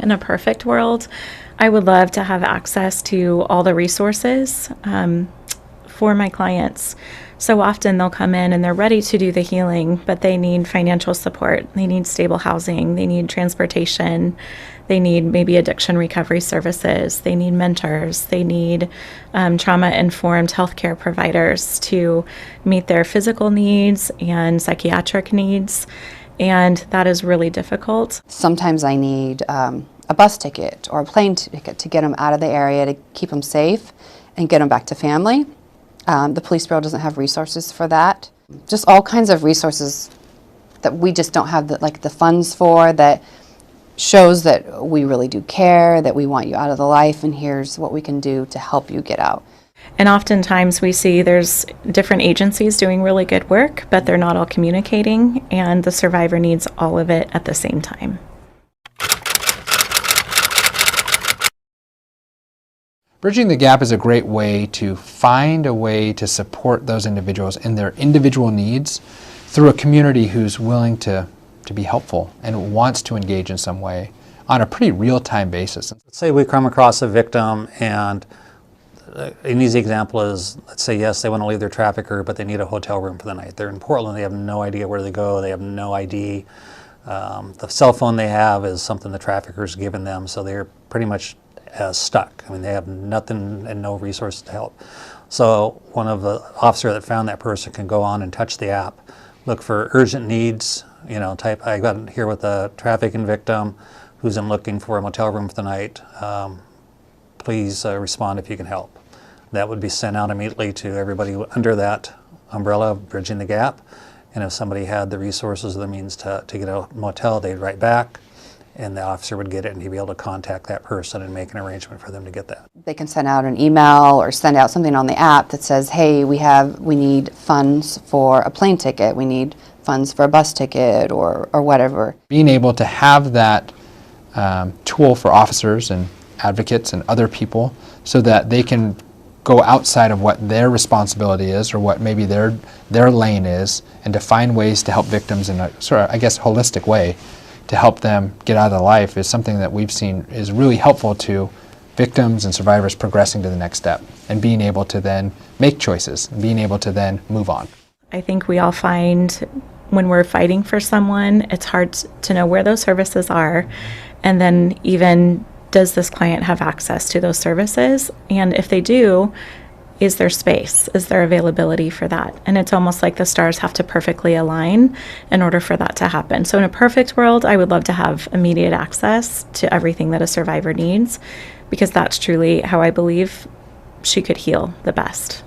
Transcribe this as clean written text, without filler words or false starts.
In a perfect world, I would love to have access to all the resources for my clients. So often they'll come in and they're ready to do the healing, but they need financial support. They need stable housing. They need transportation. They need maybe addiction recovery services. They need mentors. They need trauma-informed healthcare providers to meet their physical needs and psychiatric needs. And that is really difficult. Sometimes I need a bus ticket or a plane ticket to get them out of the area, to keep them safe and get them back to family. The police bureau doesn't have resources for that. Just all kinds of resources that we just don't have the funds for, that shows that we really do care, that we want you out of the life, and here's what we can do to help you get out. And oftentimes we see there's different agencies doing really good work, but they're not all communicating, and the survivor needs all of it at the same time. Bridging the Gap is a great way to find a way to support those individuals in their individual needs through a community who's willing to be helpful and wants to engage in some way on a pretty real-time basis. Let's say we come across a victim, and an easy example is, let's say, yes, they want to leave their trafficker, but they need a hotel room for the night. They're in Portland, they have no idea where they go, they have no ID. The cell phone they have is something the trafficker's given them, so they're pretty much stuck. I mean, they have nothing and no resources to help. So one of the officer that found that person can go on and touch the app, look for urgent needs, type, I got here with a trafficking victim who's looking for a motel room for the night. Please respond if you can help. That would be sent out immediately to everybody under that umbrella of Bridging the Gap. And if somebody had the resources or the means to get a motel, they'd write back, and the officer would get it, and he'd be able to contact that person and make an arrangement for them to get that. They can send out an email or send out something on the app that says, hey, we need funds for a plane ticket, we need funds for a bus ticket, or whatever. Being able to have that tool for officers and advocates and other people so that they can go outside of what their responsibility is or what maybe their lane is, and to find ways to help victims in a sort of, I guess, holistic way to help them get out of the life is something that we've seen is really helpful to victims and survivors progressing to the next step and being able to then make choices and being able to then move on. I think we all find when we're fighting for someone, it's hard to know where those services are, and then even does this client have access to those services? And if they do, is there space? Is there availability for that? And it's almost like the stars have to perfectly align in order for that to happen. So in a perfect world, I would love to have immediate access to everything that a survivor needs, because that's truly how I believe she could heal the best.